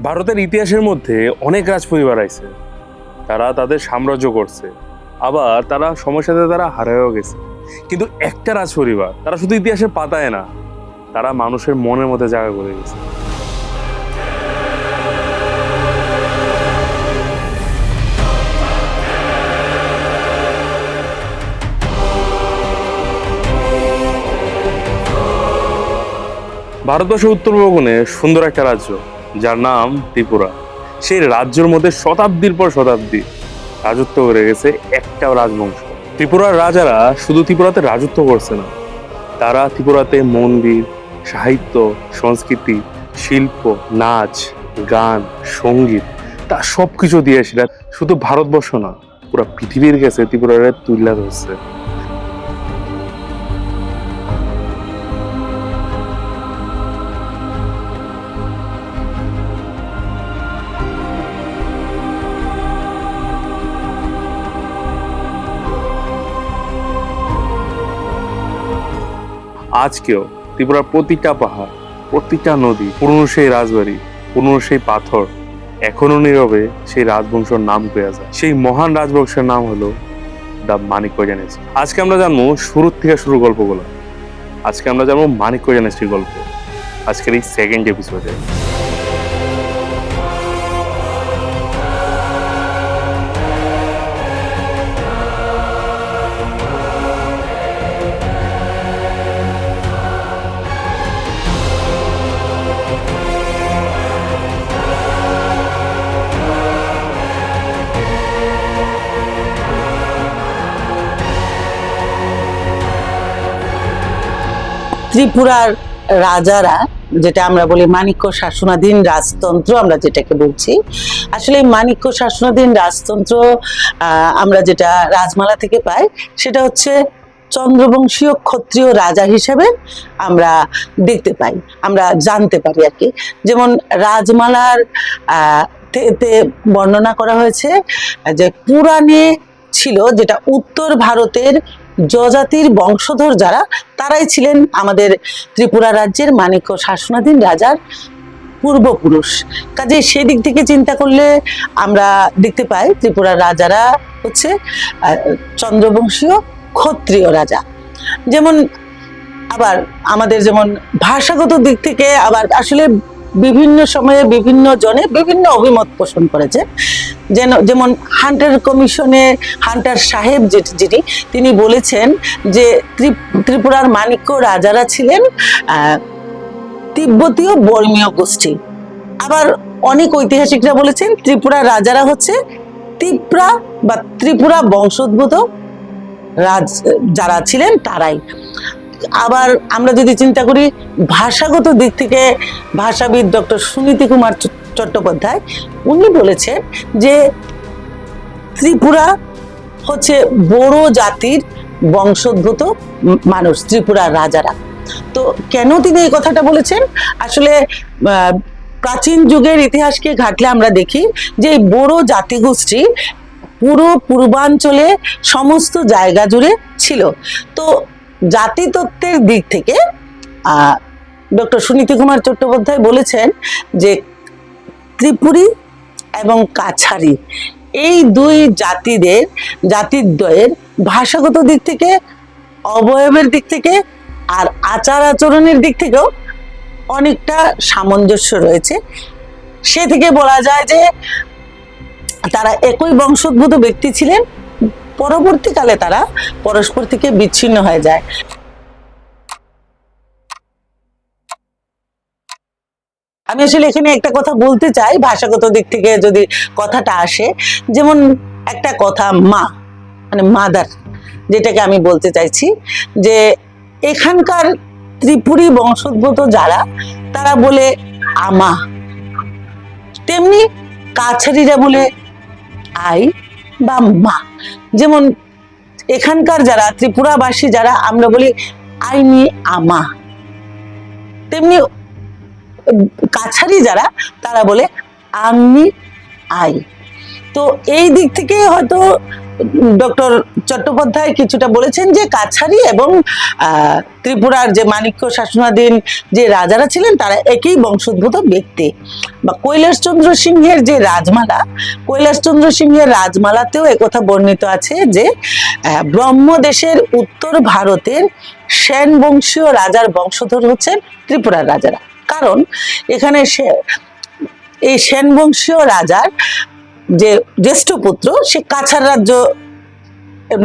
ভারতের ইতিহাসের মধ্যে অনেক রাজ পরিবার আছে, তারা তাদের সাম্রাজ্য করছে, আবার তারা সময়ের সাথে তারা হারায়ও গেছে। কিন্তু একটা রাজ পরিবার তারা শুধু ইতিহাসের পাতায় না, তারা মানুষের মনের মধ্যে জায়গা করে গেছে। ভারতবর্ষের উত্তরবঙ্গে সুন্দর একটা রাজ্য যার নাম ত্রিপুরা। সেই রাজ্যের মধ্যে শতাব্দীর পর শতাব্দী রাজত্ব করে গেছে একটা রাজবংশ। ত্রিপুরার রাজারা শুধু ত্রিপুরাতে রাজত্ব করছে না, তারা ত্রিপুরাতে মন্দির, সাহিত্য, সংস্কৃতি, শিল্প, নাচ, গান, সঙ্গীত, তা সবকিছু দিয়ে সেটা শুধু ভারতবর্ষ না, পুরো পৃথিবীর কাছে ত্রিপুরার তুলে ধরছে। আজকেও ত্রিপুরার প্রতিটা পাহাড়, প্রতিটা নদী, পুরনো সেই রাজবাড়ি, পুরনো সেই পাথর এখনো নীরবে সেই রাজবংশের নাম পেয়ে যায়। সেই মহান রাজবংশের নাম হলো দ্য মানিক্য ডাইনেস্টি। আজকে আমরা জানবো শুরু থেকে শুরু গল্পগুলো। আজকে আমরা জানবো মানিক্য ডাইনেস্টির গল্প আজকের এই সেকেন্ড এপিসোডে। ত্রিপুরার রাজারা, যেটা আমরা বলি মাণিক্য শাসনাধীন রাজতন্ত্র, আমরা যেটাকে বলছি, আসলে এই মাণিক্য শাসনাধীন রাজতন্ত্র আমরা যেটা রাজমালা থেকে পাই, সেটা হচ্ছে চন্দ্রবংশীয় ক্ষত্রিয় রাজা হিসেবে আমরা দেখতে পাই, আমরা জানতে পারি আর কি। যেমন রাজমালার তে বর্ণনা করা হয়েছে যে পুরাণে ছিল, যেটা উত্তর ভারতের যজাতির বংশধর যারা, তারাই ছিলেন আমাদের ত্রিপুরা রাজ্যের মাণিক্য শাসনাধীন রাজার পূর্বপুরুষ। কাজে সেদিক থেকে চিন্তা করলে আমরা দেখতে পাই ত্রিপুরার রাজারা হচ্ছে চন্দ্রবংশীয় ক্ষত্রিয় রাজা। যেমন আবার আমাদের যেমন ভাষাগত দিক থেকে আবার আসলে বিভিন্ন সময়ে বিভিন্ন জনে বিভিন্ন অভিমত পোষণ করেছে। যেমন হান্টার কমিশনে হান্টার সাহেব যিনি, তিনি বলেছেন যে ত্রিপুরার মাণিক্য রাজারা ছিলেন তিব্বতীয় বর্মীয় গোষ্ঠী। আবার অনেক ঐতিহাসিকরা বলেছেন ত্রিপুরার রাজারা হচ্ছে তিপ্রা বা ত্রিপুরা বংশোদ্ভূত যারা ছিলেন তারাই। আবার আমরা যদি চিন্তা করি ভাষাগত দিক থেকে, ভাষাবিদ ডক্টর সুনীতি কুমার চট্টোপাধ্যায় উনি বলেছেন যে ত্রিপুরা হচ্ছে বড়ো জাতির বংশোদ্ভূত মানুষ, ত্রিপুরার রাজারা। তো কেন তিনি এই কথাটা বলেছেন? আসলে প্রাচীন যুগের ইতিহাসকে ঘাটলে আমরা দেখি যে এই বড়ো জাতিগোষ্ঠী পুরো পূর্বাঞ্চলে সমস্ত জায়গা জুড়ে ছিল। তো জাতিতত্ত্বের দিক থেকে ডক্টর সুনীতি কুমার চট্টোপাধ্যায় বলেছেন যে ত্রিপুরী এবং কাছারি এই দুই জাতিদ্বয়ের ভাষাগত দিক থেকে, অবয়বের দিক থেকে আর আচার আচরণের দিক থেকেও অনেকটা সামঞ্জস্য রয়েছে। সে থেকে বলা যায় যে তারা একই বংশোদ্ভূত ব্যক্তি ছিলেন, পরবর্তীকালে তারা পরস্পর থেকে বিচ্ছিন্ন হয়ে যায়। আমি আসলে এখানে একটা কথা বলতে চাই, ভাষাগত দিক থেকে যদি কথাটা আসে, যেমন একটা কথা মা মানে মাদার, যেটাকে আমি বলতে চাইছি যে এখানকার ত্রিপুরী বংশোদ্ভূত যারা, তারা বলে আমা, তেমনি কাছারিরা বলে আই বা মা। যেমন এখানকার যারা ত্রিপুরাবাসী যারা, আমরা বলি আইনি আমা, তেমনি কাছারি যারা তারা বলে আংনি আই। তো এই দিক থেকে হয়তো ডক্টর চট্টোপাধ্যায় কিছুটা বলেছেন যে কাছারি এবং ত্রিপুরার যে মাণিক্য শাসনাধীন যে রাজারা ছিলেন তারা একই বংশোদ্ভূত ব্যক্তি। বা কৈলাসচন্দ্র সিংহের যে রাজমালা, কৈলাসচন্দ্র সিংহের রাজমালাতেও একথা বর্ণিত আছে যে ব্রহ্মদেশের উত্তর ভারতের সেন বংশীয় রাজার বংশধর হচ্ছেন ত্রিপুরার রাজারা। কারণ এখানে এই সেন বংশীয় রাজার যে জ্যেষ্ঠ পুত্র সে কাছাড় রাজ্য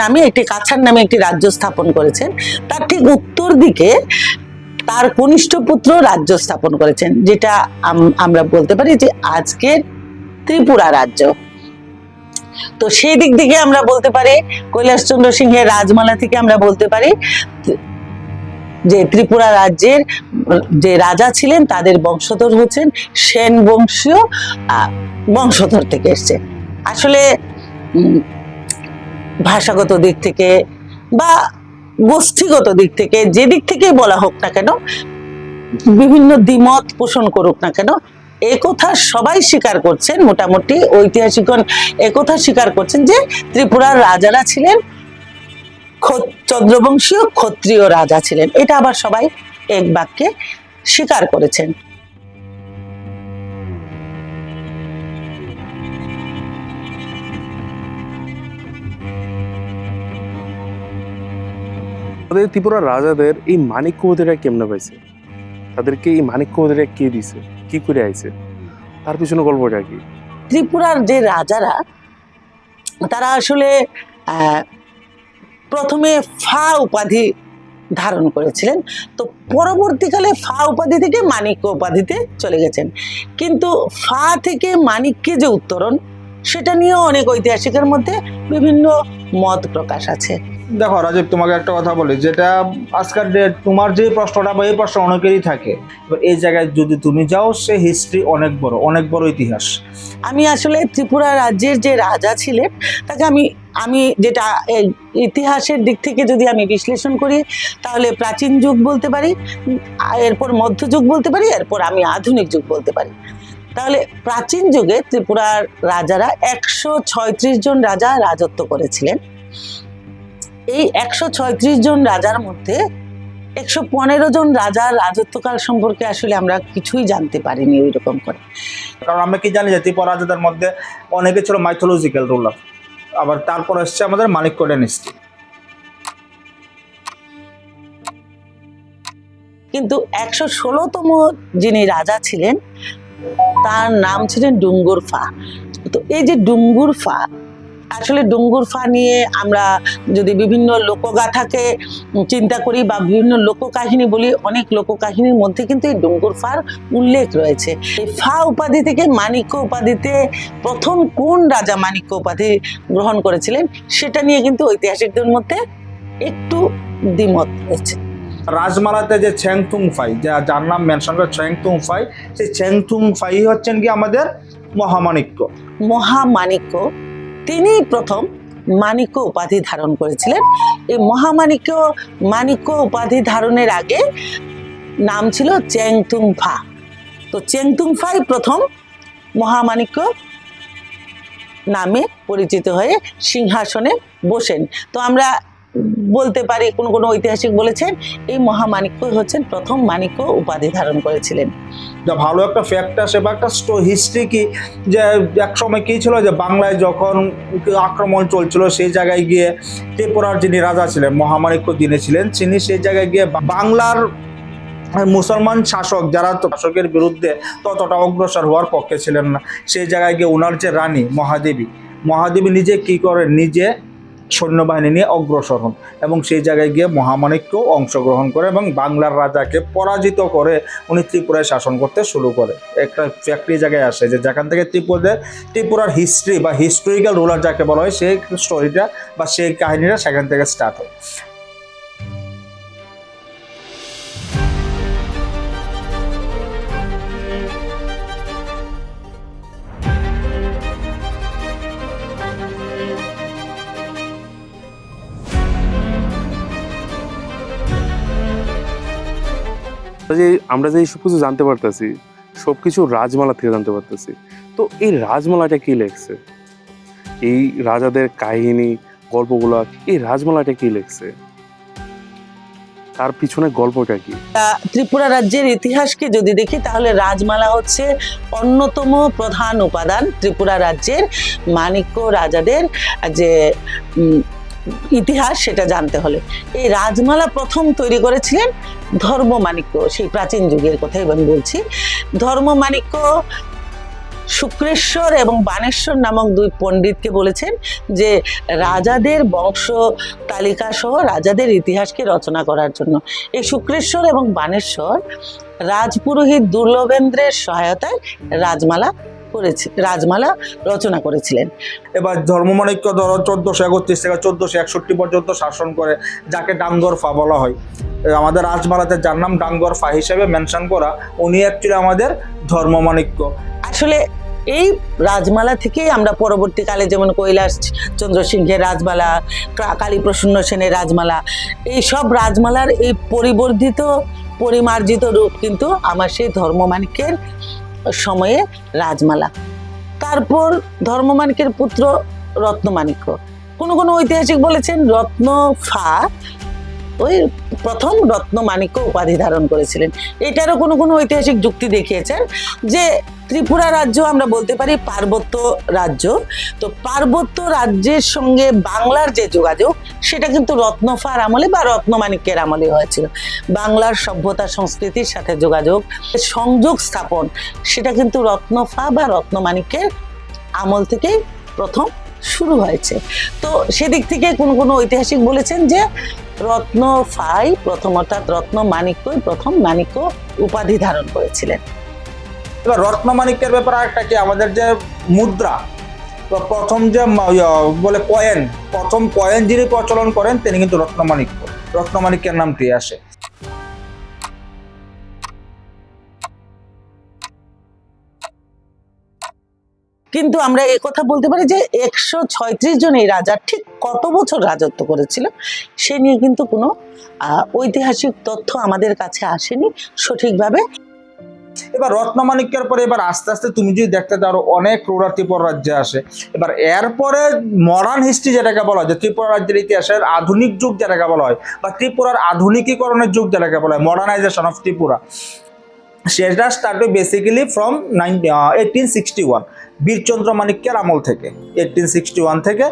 নামে একটি রাজ্য স্থাপন করেছেন, তার ঠিক উত্তর দিকে তার কনিষ্ঠ পুত্র রাজ্য স্থাপন করেছেন, যেটা আমরা বলতে পারি যে আজকের ত্রিপুরা রাজ্য। তো সেই দিক থেকে আমরা বলতে পারি কৈলাসচন্দ্র সিংহের রাজমালা থেকে আমরা বলতে পারি যে ত্রিপুরা রাজ্যের যে রাজা ছিলেন তাদের বংশধর হচ্ছেন সেন বংশীয় বংশধর থেকে এসছে। আসলে ভাষাগত দিক থেকে বা গোষ্ঠীগত দিক থেকে যে দিক থেকে বলা হোক না কেন, বিভিন্ন দ্বিমত পোষণ করুক না কেন, একথা সবাই স্বীকার করছেন, মোটামুটি ঐতিহাসিকগণ একথা স্বীকার করছেন যে ত্রিপুরার রাজারা ছিলেন চন্দ্রবংশীয় ক্ষত্রিয় রাজা ছিলেন। এটা আবার সবাই এক বাক্যে স্বীকার করেছেন। আমাদের ত্রিপুরার রাজাদের এই মাণিক্য উপাধিটা কেমনে পাইছে, তাদেরকে এই মাণিক্য উপাধিটা কে দিছে, কি করে আইছে, তার পিছনে গল্পটা কি? ত্রিপুরার যে রাজারা তারা আসলে প্রথমে ফা উপাধি ধারণ করেছিলেন, তো পরবর্তীকালে ফা উপাধি থেকে মাণিক্য উপাধিতে চলে গেছেন। কিন্তু ফা থেকে মাণিক্যে যে উত্তরণ, সেটা নিয়েও অনেক ঐতিহাসিকের মধ্যে বিভিন্ন মত প্রকাশ আছে। দেখো রাজীব, তোমাকে একটা কথা বলি, যেটা আজকাল তোমার যে প্রশ্নটা বা এই প্রশ্ন অনেকেরই থাকে, এবার এই জায়গায় যদি তুমি যাও, সে হিস্ট্রি অনেক বড় ইতিহাস। আমি আসলে ত্রিপুরা রাজ্যের যে রাজা ছিলেন তাকে আমি যেটা ইতিহাসের দিক থেকে যদি আমি বিশ্লেষণ করি, তাহলে প্রাচীন যুগ বলতে পারি, এরপর মধ্যযুগ বলতে পারি, এরপর আমি আধুনিক যুগ বলতে পারি। তাহলে প্রাচীন যুগে ত্রিপুরার রাজারা 136 জন রাজা রাজত্ব করেছিলেন। এই 136 জন রাজার মধ্যে 115 জন রাজার রাজত্বকাল সম্পর্কে আসলে আমরা কিছুই জানতে পারিনি ওই রকম করে। কারণ আমরা কি জানি যে ত্রিপুরা রাজাদের মধ্যে অনেকে ছিল মাইথোলজিক্যাল রুলার, আবার তারপর এসছে আমাদের মাণিক্য ডাইনেস্টি। কিন্তু 116তম যিনি রাজা ছিলেন তার নাম ছিলেন ডুঙ্গুরফা। তো এই যে ডুঙ্গুরফা, আসলে ডুঙ্গুরফা নিয়ে আমরা যদি বিভিন্ন লোকগাথাকে চিন্তা করি বা বিভিন্ন লোককাহিনী বলি, অনেক লোককাহিনীর মধ্যে কিন্তু এই ডুঙ্গুরফার উল্লেখ রয়েছে। এই ফা উপাধি থেকে মাণিক্য উপাধিতে প্রথম কোন রাজা মাণিক্য উপাধি গ্রহণ করেছিলেন, সেটা নিয়ে কিন্তু ঐতিহাসিকদের মধ্যে একটু দ্বিমত রয়েছে। রাজমালাতে যে ছেংতুং ফাই, যার নাম মেনশন করে ছেংতুং ফাই, সেই ছেংতুং ফাই হচ্ছেন কি আমাদের মহামাণিক্য। মহামাণিক্য তিনি প্রথম মাণিক্য উপাধি ধারণ করেছিলেন। এই মাণিক্য উপাধি ধারণের আগে নাম ছিল চেংতুং ফা। তো চেংতুং ফাই প্রথম মহামাণিক্য নামে পরিচিত হয়ে সিংহাসনে বসেন। তো আমরা বলতে পারি, কোনো ঐতিহাসিক বলেছেন এই মহামাণিক্য হচ্ছেন প্রথম মাণিক্য উপাধি ধারণ করেছিলেন। যা ভালো একটা ফ্যাক্ট আসে বা একটা হিস্ট্রি কি, যে এক সময় কী ছিল যে বাংলায় যখন আক্রমণ চলছিল, সেই জায়গায় গিয়ে ত্রিপুরার যিনি রাজা ছিলেন, মহামাণিক্য যিনি ছিলেন, তিনি সেই জায়গায় গিয়ে বাংলার মুসলমান শাসক যারা শাসকের বিরুদ্ধে ততটা অগ্রসর হওয়ার পক্ষে ছিলেন না, সেই জায়গায় গিয়ে ওনার যে রানী মহাদেবী নিজে কি করেন, নিজে সৈন্যবাহিনী নিয়ে অগ্রসর হন এবং সেই জায়গায় গিয়ে মহামাণিক্য অংশগ্রহণ করে এবং বাংলার রাজাকে পরাজিত করে উনি ত্রিপুরায় শাসন করতে শুরু করে। একটা ফ্যাক্টরি জায়গায় আসে যে যেখান থেকে ত্রিপুরার হিস্ট্রি বা হিস্টোরিক্যাল রুলার যাকে বলা হয়, সেই স্টোরিটা বা সেই কাহিনীটা সেখান থেকে স্টার্ট হয়। আমরা যে সবকিছু জানতে পারতেছি, সবকিছু রাজমালা থেকে জানতে পারতেছি। তো এই রাজমালাটা কি লেখছে? এই রাজাদের কাহিনী গল্পগুলা, এই রাজমালাটা কি লেখছে, তার পিছনে গল্পটা কি? ত্রিপুরা রাজ্যের ইতিহাসকে যদি দেখি তাহলে রাজমালা হচ্ছে অন্যতম প্রধান উপাদান ত্রিপুরা রাজ্যের মাণিক্য রাজাদের যে ইতিহাস সেটা জানতে হলে। এই রাজমালা প্রথম তৈরি করেছিলেন ধর্মমাণিক্য, সেই প্রাচীন যুগের কথাই আমি বলছি। ধর্মমাণিক্য শুক্রেশ্বর এবং বাণেশ্বর নামক দুই পণ্ডিতকে বলেছেন যে রাজাদের বংশ তালিকা সহ রাজাদের ইতিহাসকে রচনা করার জন্য। এই শুক্রেশ্বর এবং বাণেশ্বর রাজপুরোহিত দুর্লভেন্দ্রের সহায়তায় রাজমালা রচনা করেছিলেন। এবার ধর্মমাণিক্য ধরো 1431 থেকে 1461 পর্যন্ত শাসন করে, যাকে ডাঙ্গরফা বলা হয়। আমাদের রাজমালাতে যার নাম ডাঙ্গরফা হিসেবে মেনশন করা, উনি অ্যাকচুয়ালি আমাদের ধর্মমাণিক্য। আসলে এই রাজমালা থেকেই আমরা পরবর্তীকালে যেমন কৈলাস চন্দ্র সিংহের রাজমালা, কালীপ্রসন্ন সেনের রাজমালা, এই সব রাজমালার এই পরিবর্ধিত পরিমার্জিত রূপ কিন্তু আমার সেই ধর্মমাণিক্যের সময়ে রাজমালা। তারপর ধর্মমাণিক্যের পুত্র রত্নমাণিক্য। কোনো কোনো ঐতিহাসিক বলেছেন রত্নফা ওই প্রথম রত্নমাণিক্য উপাধি ধারণ করেছিলেন। এটারও কোনো কোনো ঐতিহাসিক যুক্তি দেখিয়েছেন যে ত্রিপুরা রাজ্য আমরা বলতে পারি পার্বত্য রাজ্য, তো পার্বত্য রাজ্যের সঙ্গে বাংলার যে যোগাযোগ সেটা কিন্তু রত্নফার আমলে বা রত্নমাণিক্যের আমলে হয়েছিল। বাংলার সভ্যতা সংস্কৃতির সাথে যোগাযোগ সংযোগ স্থাপন সেটা কিন্তু রত্নফা বা রত্নমাণিক্যের আমল থেকেই প্রথম শুরু হয়েছে। তো সেদিক থেকে কোনো কোনো ঐতিহাসিক বলেছেন যে রত্নফাই প্রথম, অর্থাৎ রত্নমাণিক্যই প্রথম মাণিক্য উপাধি ধারণ করেছিলেন। এবার রত্নমাণিক্যের ব্যাপারে একটা কি, আমাদের যে মুদ্রা বা প্রথম যে বলে কয়েন, প্রথম কয়েন যিনি প্রচলন করেন তিনি কিন্তু রত্নমাণিক্য। রত্নমাণিক্যের নামটি আসে। কিন্তু আমরা কথা বলতে পারি যে 136 জন এই রাজা ঠিক কত বছর রাজত্ব করেছিল সে নিয়ে কিন্তু কোনো ঐতিহাসিক তথ্য আমাদের কাছে আসেনি সঠিকভাবে। এবার রত্নমাণিক্যের পরে এবার আস্তে আস্তে তুমি যদি দেখতে চাও অনেক রুরাল ত্রিপুরা রাজ্যে আসে। এবার এরপরে মডার্ন হিস্ট্রি যেটাকে বলা হয়, যে ত্রিপুরা রাজ্যের ইতিহাসের আধুনিক যুগ যেটাকে বলা হয়, বা ত্রিপুরার আধুনিকীকরণের যুগ যেটাকে বলা হয়, মডার্নাইজেশন অফ ত্রিপুরা, সেটা স্টার্ট হয় বেসিক্যালি ফ্রম 1861 বীরচন্দ্র মাণিক্যের আমল থেকে। 1861 থেকে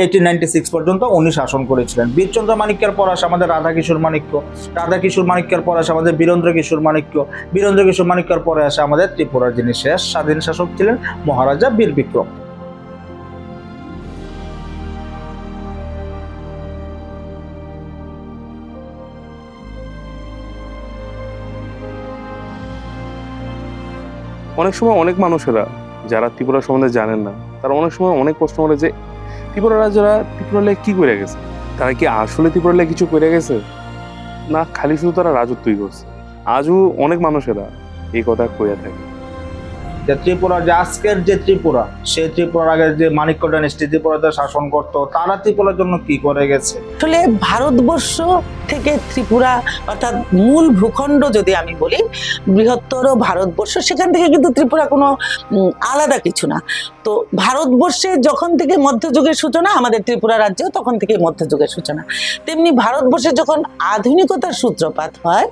1896 পর্যন্ত উনি শাসন করেছিলেন। বীরচন্দ্র মাণিক্যের পর আসে আমাদের রাধাকিশোর মাণিক্য, রাধাকিশোর মাণিক্যের পর আসে আমাদের বীরেন্দ্র কিশোর মাণিক্য, বীরেন্দ্র কিশোর মাণিক্যের পরে আসে আমাদের ত্রিপুরার যিনি শেষ স্বাধীন শাসক ছিলেন মহারাজা বীর বিক্রম। অনেক সময় অনেক মানুষেরা যারা ত্রিপুরা সম্বন্ধে জানেন না, তারা অনেক সময় অনেক প্রশ্ন করে যে ত্রিপুরা রাজারা ত্রিপুরা লেগে কি করে গেছে, তারা কি আসলে ত্রিপুরা লেগে কিছু করে গেছে, না খালি শুধু তারা রাজত্বই করছে। আজও অনেক মানুষেরা এই কথা কইয়া থাকে যে ত্রিপুরা, যে আজকের যে ত্রিপুরা, সেই ত্রিপুরার আগে যে মাণিক্য ডাইনেস্টি ত্রিপুরাতে শাসন করতো, তারা ত্রিপুরার জন্য কি করে গেছে। আসলে ভারতবর্ষ থেকে ত্রিপুরা অর্থাৎ মূল ভূখণ্ড যদি আমি বলি বৃহত্তর ভারতবর্ষ, সেখান থেকে কিন্তু ত্রিপুরা কোনো আলাদা কিছু না। তো ভারতবর্ষে যখন থেকে মধ্যযুগের সূচনা, আমাদের ত্রিপুরা রাজ্য তখন থেকে মধ্যযুগের সূচনা। তেমনি ভারতবর্ষে যখন আধুনিকতার সূত্রপাত হয়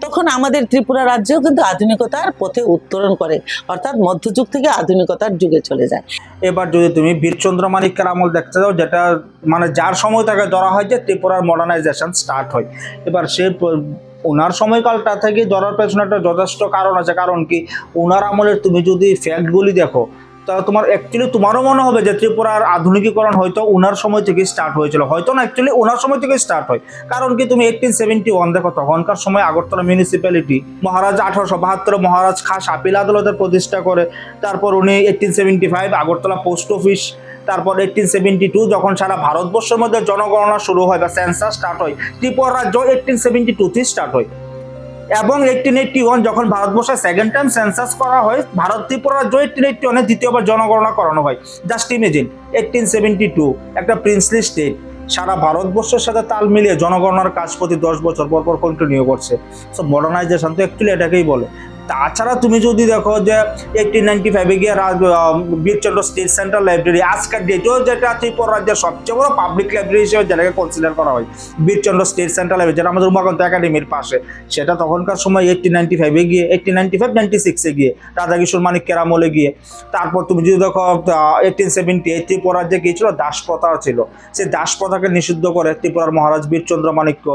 তখন আমাদের ত্রিপুরা রাজ্যও কিন্তু আধুনিকতার পথে উত্তরণ করে, অর্থাৎ মধ্যযুগ থেকে আধুনিকতার যুগে চলে যায়। এবার যদি তুমি বীরচন্দ্র মাণিক্যের আমল দেখতে যাও, যেটা মানে যার সময় তাকে ধরা হয় যে ত্রিপুরার মডার্নাইজেশন স্টার্ট হয়, এবার সে ওনার সময়কালটা থেকে ধরার পেছনে একটা যথেষ্ট কারণ আছে। কারণ কি, ওনার আমলের তুমি যদি ফ্যাক্টগুলি দেখো তাহলে তোমার অ্যাকচুয়ালি তোমারও মনে হবে যে ত্রিপুরার আধুনিকীকরণ হয়তো ওনার সময় থেকে স্টার্ট হয়েছিল, হয়তো না, অ্যাকচুয়ালি ওনার সময় থেকে স্টার্ট হয়। কারণ কি, তুমি 1871 দেখো, তখনকার সময় আগরতলা মিউনিসিপ্যালিটি মহারাজ 1872 মহারাজ খাস আপিল আদালতের প্রতিষ্ঠা করে। তারপর উনি 1875 আগরতলা পোস্ট অফিস, তারপর 1872 যখন সারা ভারতবর্ষের মধ্যে জনগণনা শুরু হয় বা সেন্সাস স্টার্ট হয়, ত্রিপুরা রাজ্য 1872 স্টার্ট হয়। এবং 1881 যখন ভারতবর্ষে সেকেন্ড টাইম সেন্সাস করা হয়, ভারত ত্রিপুরা রাজ্য 1881 দ্বিতীয়বার জনগণনা করানো হয়। জাস্ট ইমেজিন, 1872 একটা প্রিন্সলি স্টেট সারা ভারতবর্ষের সাথে তাল মিলিয়ে জনগণনার কাজ প্রতি 10 বছর পর পর কন্টিনিউ করছে। সো মডার্নাইজেশন তো অ্যাকচুয়ালি এটাকেই বলে। তাছাড়া তুমি যদি দেখো যে 1895 গিয়ে বীরচন্দ্র স্টেট সেন্ট্রাল লাইব্রেরি আজকের ডেটেও যেটা ত্রিপুরা রাজ্যের সবচেয়ে বড় পাবলিক লাইব্রেরি হিসেবে যেটাকে কনসিডার করা হয়, বীরচন্দ্র স্টেট সেন্ট্রাল লাইব্রেরি, যেটা আমাদের উমাকান্ত একাডেমির পাশে, সেটা তখনকার সময় 1895 গিয়ে 1895-96 গিয়ে রাধাকিশোর মানিক্যের আমলে গিয়ে। তারপর তুমি যদি দেখো 1878 ত্রিপুরা রাজ্যে কি ছিল, দাস প্রথা ছিল, সেই দাস প্রথাকে নিষিদ্ধ করে ত্রিপুরার মহারাজ বীরচন্দ্র মাণিক্য।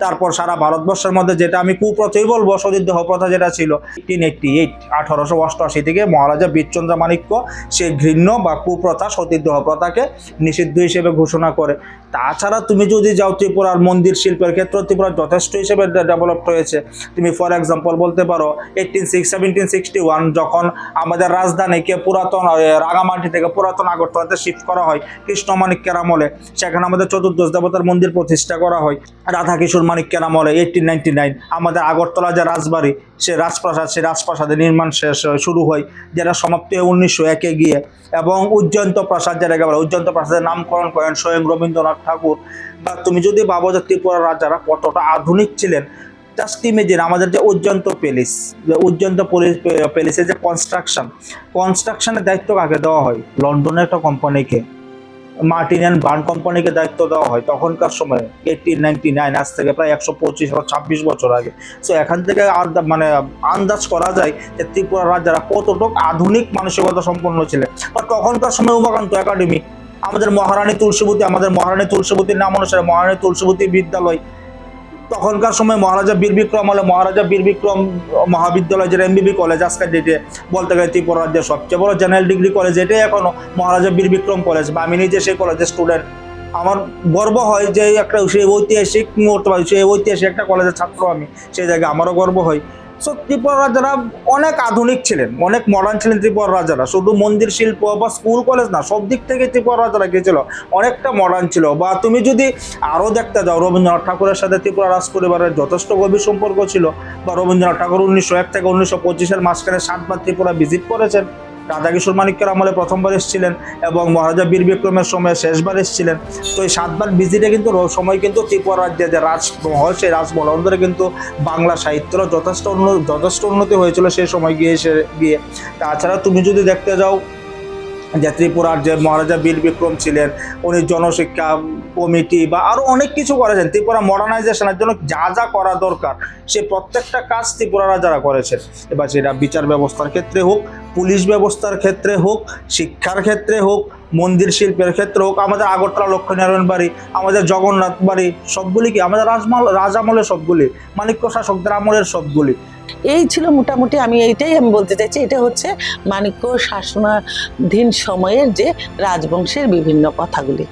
তারপর সারা ভারতবর্ষের মধ্যে যেটা আমি কুপ্রথাই বলবো, সতীদাহ প্রথা যেটা ছিল 1888 থেকে মহারাজা বীরচন্দ্র মাণিক্য সেই ঘৃণ্য বা কুপ্রথা সতীদাহ প্রথাকে নিষিদ্ধ হিসেবে ঘোষণা করে। তাছাড়া তুমি যদি যাও ত্রিপুরার মন্দির শিল্পের ক্ষেত্রে ত্রিপুরা যথেষ্ট হিসেবে ডেভেলপ হয়েছে। তুমি ফর এক্সাম্পল বলতে পারো 1761 যখন আমাদের রাজধানীকে পুরাতন রাঙামাটি থেকে পুরাতন আগরতলাতে শিফট করা হয় কৃষ্ণ মাণিক্যের আমলে, সেখানে আমাদের চতুর্দশ দেবতার মন্দির প্রতিষ্ঠা করা হয় রাধাকিশোর মাণিক্যের আমলে। 1899 আমাদের আগরতলা যে রাজবাড়ি, সে রাজপ্রাসাদ, সেই রাজপ্রাসাদের নির্মাণ শুরু হয়, যেটা সমাপ্তি হয় 1901 গিয়ে। এবং উজ্জয়ন্ত প্রাসাদ, যেটাকে বলে উজ্জয়ন্ত প্রাসাদের নামকরণ করেন স্বয়ং রবীন্দ্রনাথ ঠাকুর। বা তুমি যদি ভাবো যে ত্রিপুরা রাজারা কতটা আধুনিক ছিলেন, জাস্ট ইমেজিন আমাদের যে উজ্জয়ন্ত প্যালেস, যে উজ্জয়ন্ত প্যালেসের যে কনস্ট্রাকশনের দায়িত্ব কাকে দেওয়া হয়? লন্ডনের একটা কোম্পানিকে, মার্টিন অ্যান্ড বার্ন কোম্পানিকে দায়িত্ব দেওয়া হয় তখনকার সময়ে 1899, আজ থেকে প্রায় 125-126 বছর আগে। সো এখান থেকে মানে আন্দাজ করা যায় যে ত্রিপুরা রাজারা কতটুকু আধুনিক মানসিকতা সম্পন্ন ছিলেন। বা তখনকার সময় উমাকান্ত একাডেমি, আমাদের মহারানী তুলসীবতীর নাম অনুসারে মহারানী তুলসীবতী বিদ্যালয়, তখনকার সময় মহারাজা বীর বিক্রম হলে মহারাজা বীর বিক্রম মহাবিদ্যালয়, যেটা এমবিবি কলেজ আজকের ডেটে বলতে গেলে ত্রিপুরা রাজ্যের সবচেয়ে বড় জেনারেল ডিগ্রি কলেজ, এটাই এখনো মহারাজা বীর বিক্রম কলেজ। বা আমি নিজে সেই কলেজের স্টুডেন্ট, আমার গর্ব হয় যে একটা সেই ঐতিহাসিক মুহূর্ত, সেই ঐতিহাসিক একটা কলেজের ছাত্র আমি, সেই জায়গায় আমারও গর্ব হয়। সো ত্রিপুরা রাজারা অনেক আধুনিক ছিলেন, অনেক মডার্ন ছিলেন ত্রিপুরা রাজারা। শুধু মন্দির শিল্প বা স্কুল কলেজ না, সব দিক থেকে ত্রিপুরা রাজারা কি ছিল, অনেকটা মডার্ন ছিল। বা তুমি যদি আরও দেখতে যাও, রবীন্দ্রনাথ ঠাকুরের সাথে ত্রিপুরা রাজ পরিবারের যথেষ্ট গভীর সম্পর্ক ছিল। বা রবীন্দ্রনাথ ঠাকুর 1901 থেকে 1925 মাঝখানে 7 বার ত্রিপুরা ভিজিট করেছেন। রাধাকিশোর মাণিক্যের আমলে প্রথমবার এসেছিলেন এবং মহারাজা বীর বিক্রমের সময় শেষবার এসেছিলেন। তো এই 7 বার ভিজিটে কিন্তু সময় কিন্তু ত্রিপুরা রাজ্যে যে রাজমহল, সেই রাজমহল অন্তরে কিন্তু বাংলা সাহিত্যের যথেষ্ট উন্নতি হয়েছিল সেই সময় গিয়ে। তাছাড়া তুমি যদি দেখতে যাও যে ত্রিপুরার যে মহারাজা বীর বিক্রম ছিলেন, উনি জনশিক্ষা কমিটি বা আরও অনেক কিছু করেছেন। ত্রিপুরা মডার্নাইজেশনের জন্য যা যা করা দরকার সে প্রত্যেকটা কাজ ত্রিপুরা রাজারা করেছেন। এবার সেটা বিচার ব্যবস্থার ক্ষেত্রে হোক, পুলিশ ব্যবস্থার ক্ষেত্রে হোক, শিক্ষার ক্ষেত্রে হোক, মন্দির শিল্পের ক্ষেত্রে হোক, আমাদের আগরতলা লক্ষ্মীনারায়ণ বাড়ি, আমাদের জগন্নাথ বাড়ি, সবগুলি কি আমাদের রাজ আমলের সবগুলি, মাণিক্য শাসকদের আমলের সবগুলি। এই ছিল মোটামুটি, আমি বলতে চাইছি, এটা হচ্ছে মাণিক্য শাসনাধীন সময়ের যে রাজবংশের বিভিন্ন কথাগুলি।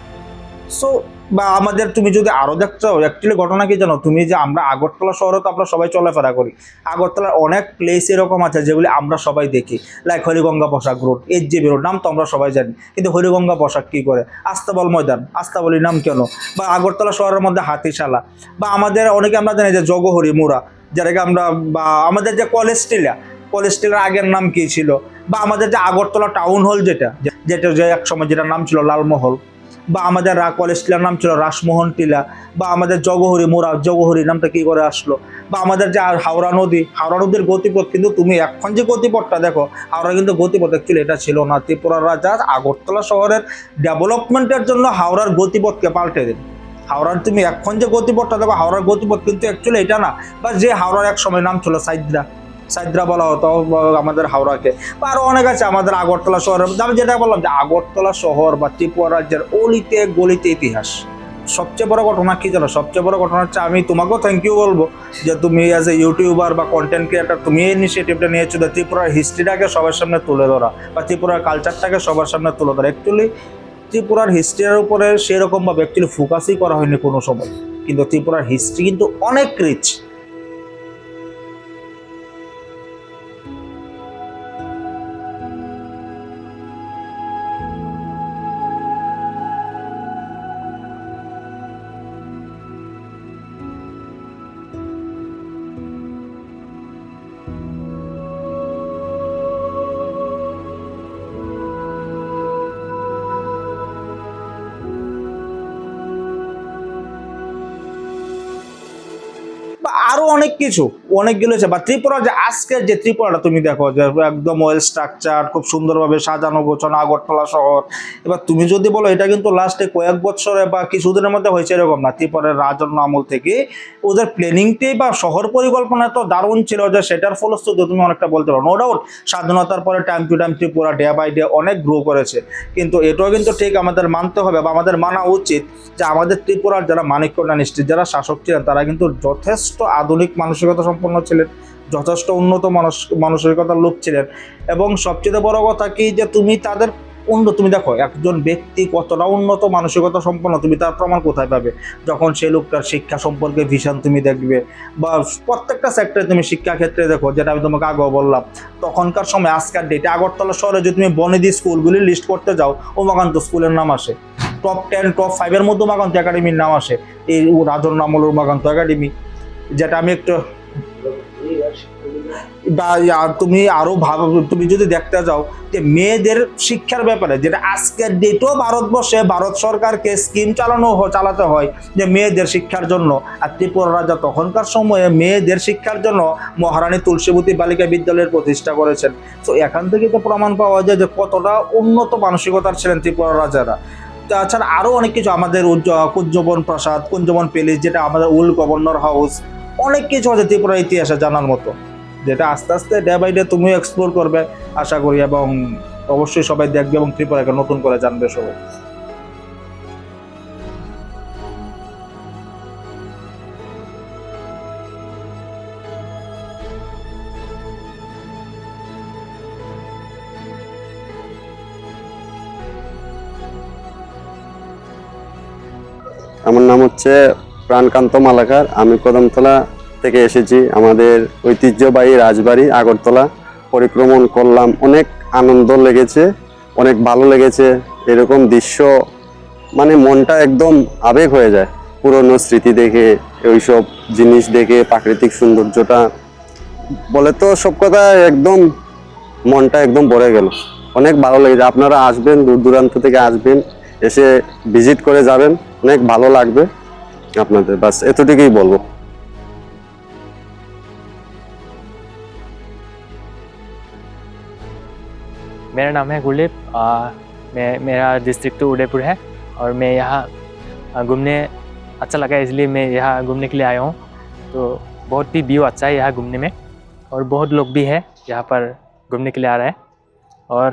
সো বা আমাদের তুমি যদি আরো দেখতে চাও, অ্যাকচুয়ালি ঘটনা কি জানো, তুমি যে আমরা আগরতলা শহরে তো আমরা সবাই চলাফেরা করি, আগরতলার অনেক প্লেস এরকম আছে যেগুলি আমরা সবাই দেখি, লাইক হরিগঙ্গা পোশাক রোড, HJB রোড, নাম তো আমরা সবাই জানি, কিন্তু হরিগঙ্গা পোশাক কি করে, আস্তাবল ময়দান, আস্তাবলির নাম কেন, বা আগরতলা শহরের মধ্যে হাতিশালা, বা আমাদের অনেকে আমরা জানি যে জগহরি মুড়া, যেটাকে আমরা, বা আমাদের যে কলেজ টিলার আগের নাম কি ছিল, বা আমাদের যে আগরতলা টাউন হল যেটা যে এক সময় যেটার নাম ছিল লালমহল, বা আমাদের কলেজ টিলার নাম ছিল রাসমোহন টিলা, বা আমাদের জগহরি নামটা কি করে আসলো, বা আমাদের যে হাওড়া নদীর গতিপথ, কিন্তু তুমি এখন যে গতিপথটা দেখো, হাওড়া কিন্তু গতিপথ অ্যাকচুয়ালি এটা ছিল না। ত্রিপুরা রাজা আগরতলা শহরের ডেভেলপমেন্টের জন্য হাওড়ার গতিপথকে পাল্টে দিন। হাওড়ার তুমি এখন যে গতিপথটা দেখো, হাওড়ার গতিপথ কিন্তু অ্যাকচুয়ালি এটা না। বা যে হাওড়ার এক সময় নাম ছিল সাইদ্রা বলা হতো আমাদের হাওড়াকে, বা আরো অনেক আছে আমাদের আগরতলা শহরের। আমি যেটা বললাম যে আগরতলা শহর বা ত্রিপুরা রাজ্যের অলিতে গলিতে ইতিহাস। সবচেয়ে বড় ঘটনা কি জানো, সবচেয়ে বড় ঘটনা হচ্ছে, আমি তোমাকেও থ্যাংক ইউ বলবো যে তুমি অ্যাজ এ ইউটিউবার বা কন্টেন্ট ক্রিয়েটার তুমি এই ইনিশিয়েটিভটা নিয়েছো, যে ত্রিপুরার হিস্ট্রিটাকে সবার সামনে তুলে ধরা বা ত্রিপুরার কালচারটাকে সবার সামনে তুলে ধরা। অ্যাকচুয়ালি ত্রিপুরার হিস্ট্রির উপরে সেরকমভাবে অ্যাকচুয়ালি ফোকাসই করা হয়নি কোনো সময়, কিন্তু ত্রিপুরার হিস্ট্রি কিন্তু অনেক রিচ। বা আরো অনেক কিছু অনেকগুলো আছে। বা ত্রিপুরা যে আজকের যে ত্রিপুরাটা তুমি দেখো যে একদম ওয়েল স্ট্রাকচার, খুব সুন্দরভাবে সাজানো গোছানো আগরতলা শহর। এবার তুমি যদি বলো এটা কিন্তু লাস্টে কয়েক বছরে বা কিছুদিনের মধ্যে হয়েছে এরকম না, ত্রিপুরার রাজন্য আমল থেকে ওদের প্ল্যানিংটাই বা শহর পরিকল্পনা তো দারুণ ছিল যে সেটার ফলশ্রুতি তুমি অনেকটা বলতে পারো। নো ডাউট স্বাধীনতার পরে time to time Tripura day by day অনেক গ্রো করেছে, কিন্তু এটাও কিন্তু ঠিক আমাদের মানতে হবে বা আমাদের মানা উচিত যে আমাদের ত্রিপুরার যারা মানিক্য ডাইনেস্টির যারা শাসক ছিলেন তারা কিন্তু যথেষ্ট আধুনিক মানসিকতা সম্পন্ন ছিলেন, যথেষ্ট উন্নত মানসিকতার লোক ছিলেন। এবং সবচেয়ে বড় কথা কি যে তুমি তাদের তুমি দেখো একজন ব্যক্তি কতটা উন্নত মানসিকতা সম্পন্ন তুমি তার প্রমাণ কোথায় পাবে? যখন সেই লোকটার শিক্ষা সম্পর্কে ভিশন তুমি দেখবে, বা প্রত্যেকটা সেক্টরে তুমি শিক্ষা ক্ষেত্রে দেখো, যেটা আমি তোমাকে আগেও বললাম, তখনকার সময় আজকের ডেটে আগরতলা শহরে যদি তুমি বনেদি স্কুলগুলি লিস্ট করতে যাও, উমাকান্ত স্কুলের নাম আসে, টপ 10 টপ 5 মধ্যে উমাকান্ত একাডেমির নাম আসে, এই রাজন্য আমল উমাকান্ত একাডেমি। যেটা আমি একটু বা তুমি আরো ভালো তুমি যদি দেখতে যাও যে মেয়েদের শিক্ষার ব্যাপারে, যেটা আজকের ডেটেও ভারতবর্ষে ভারত সরকারকে স্কিম চালাতে হয় যে মেয়েদের শিক্ষার জন্য। আর ত্রিপুরা রাজা তখনকার সময়ে মেয়েদের শিক্ষার জন্য মহারানী তুলসীবতী বালিকা বিদ্যালয়ের প্রতিষ্ঠা করেছেন। তো এখান থেকে তো প্রমাণ পাওয়া যায় যে কতটা উন্নত মানসিকতার ছিলেন ত্রিপুরা রাজারা। তাছাড়া আরও অনেক কিছু, আমাদের কুঞ্জবন প্রাসাদ, কুঞ্জবন প্যালেস, যেটা আমাদের ওল্ড গভর্নর হাউস, অনেক কিছু আছে ত্রিপুরার ইতিহাসে জানার মতো, যেটা আস্তে আস্তে ডে বাই ডে তুমিও এক্সপ্লোর করবে আশা করি, এবং অবশ্যই সবাই দেখবে এবং ত্রিপুরাকে নতুন করে জানবে সবাই। আমার নাম হচ্ছে প্রাণকান্ত মালাকার। আমি কদমতলা থেকে এসেছি। আমাদের ঐতিহ্যবাহী রাজবাড়ি আগরতলা পরিক্রমণ করলাম, অনেক আনন্দ লেগেছে, অনেক ভালো লেগেছে। এরকম দৃশ্য মানে মনটা একদম আবেগ হয়ে যায় পুরনো স্মৃতি দেখে, ওইসব জিনিস দেখে, প্রাকৃতিক সৌন্দর্যটা বলে তো সব কথা একদম মনটা একদম ভরে গেল, অনেক ভালো লেগেছে। আপনারা আসবেন, দূর দূরান্ত থেকে আসবেন, এসে ভিজিট করে যাবেন, অনেক ভালো লাগবে আপনাদের। বাস এতটুকুই বলবো। मेरा नाम है गुरलीप। मेरा डिस्ट्रिक्ट तो उदयपुर है और मैं यहाँ घूमने अच्छा लगा इसलिए मैं यहाँ घूमने के लिए आया हूँ। तो बहुत ही व्यू अच्छा है यहाँ घूमने में, और बहुत लोग भी है यहाँ पर घूमने के लिए आ रहा है। और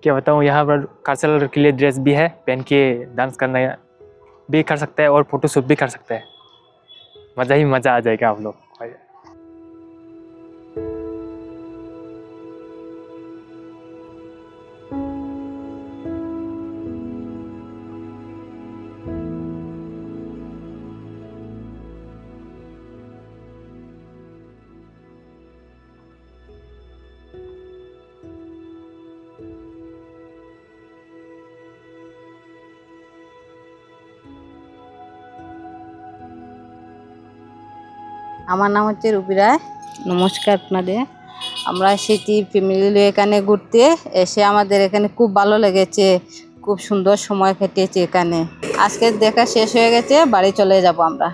क्या बताऊँ, यहाँ पर कल्चरल के लिए ड्रेस भी है, पहन के डांस करना भी कर सकते हैं और फोटोशूट भी कर सकते हैं। मज़ा ही मज़ा आ जाएगा आप लोग। আমার নাম হচ্ছে রুবি রায়। নমস্কার আপনাদের। আমরা এসেছি ফ্যামিলি এখানে ঘুরতে, এসে আমাদের এখানে খুব ভালো লেগেছে, খুব সুন্দর সময় কেটেছে এখানে। আজকে দেখা শেষ হয়ে গেছে, বাড়ি চলে যাব আমরা।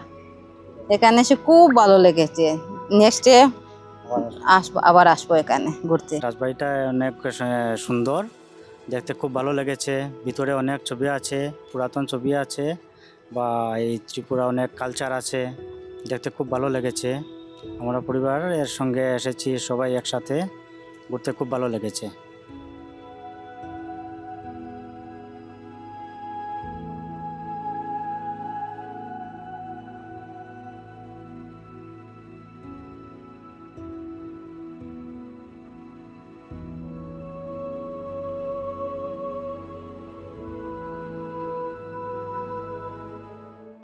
এখানে এসে খুব ভালো লেগেছে, নেক্সটে আবার আসবো এখানে ঘুরতে। রাজবাড়িটা অনেক সুন্দর, দেখতে খুব ভালো লেগেছে। ভিতরে অনেক ছবি আছে, পুরাতন ছবি আছে, বা এই ত্রিপুরা অনেক কালচার আছে, দেখতে খুব ভালো লেগেছে। আমরা পরিবার এর সঙ্গে এসেছি, সবাই একসাথে ঘুরতে খুব ভালো লেগেছে।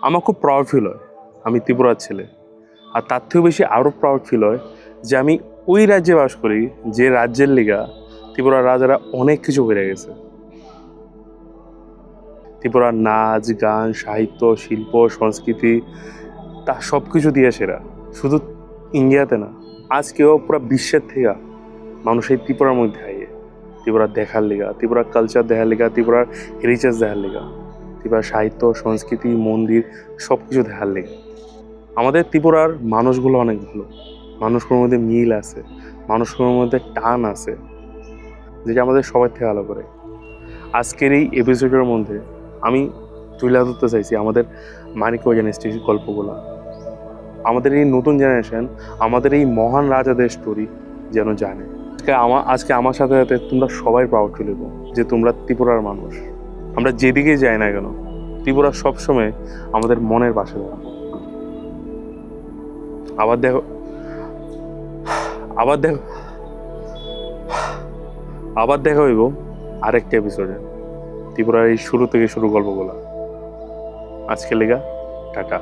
আমার খুব প্রাউড ফিল হয় আমি ত্রিপুরার ছেলে, আর তার থেকেও বেশি আরও প্রাউড ফিল হয় যে আমি ওই রাজ্যে বাস করি যে রাজ্যের লিগা ত্রিপুরার রাজারা অনেক কিছু বেড়ে গেছে। ত্রিপুরার নাচ গান সাহিত্য শিল্প সংস্কৃতি তা সব কিছু দিয়ে সেরা, শুধু ইন্ডিয়াতে না, আজকেও পুরো বিশ্বের থেকে মানুষ এই ত্রিপুরার মধ্যে আইয়ে ত্রিপুরার দেখার লিগা, ত্রিপুরার কালচার দেখার লিগা, ত্রিপুরার হেরিটেজ দেখার লিগা, ত্রিপুরার সাহিত্য সংস্কৃতি মন্দির সব কিছু দেখার লিগা। আমাদের ত্রিপুরার মানুষগুলো অনেক ভালো, মানুষের মধ্যে মিল আছে, মানুষের মধ্যে টান আছে, যেটা আমাদের সবার থেকে আলো করে। আজকের এই এপিসোডের মধ্যে আমি তুলে ধরতে চাইছি আমাদের মানিক্য জেনেস্টির গল্পগুলো। আমাদের এই নতুন জেনারেশন আমাদের এই মহান রাজাদের স্টোরি যেন জানে। আজকে আমার সাথে সাথে তোমরা সবাই প্রাউড ফিল করো যে তোমরা ত্রিপুরার মানুষ। আমরা যেদিকে যাই না কেন, ত্রিপুরা সবসময় আমাদের মনের পাশে থাকবো। আবার দেখা হইব আরেকটা এপিসোডে ত্রিপুরার এই শুরু থেকে শুরু গল্পগুলো। আজকে লেগা টাটা।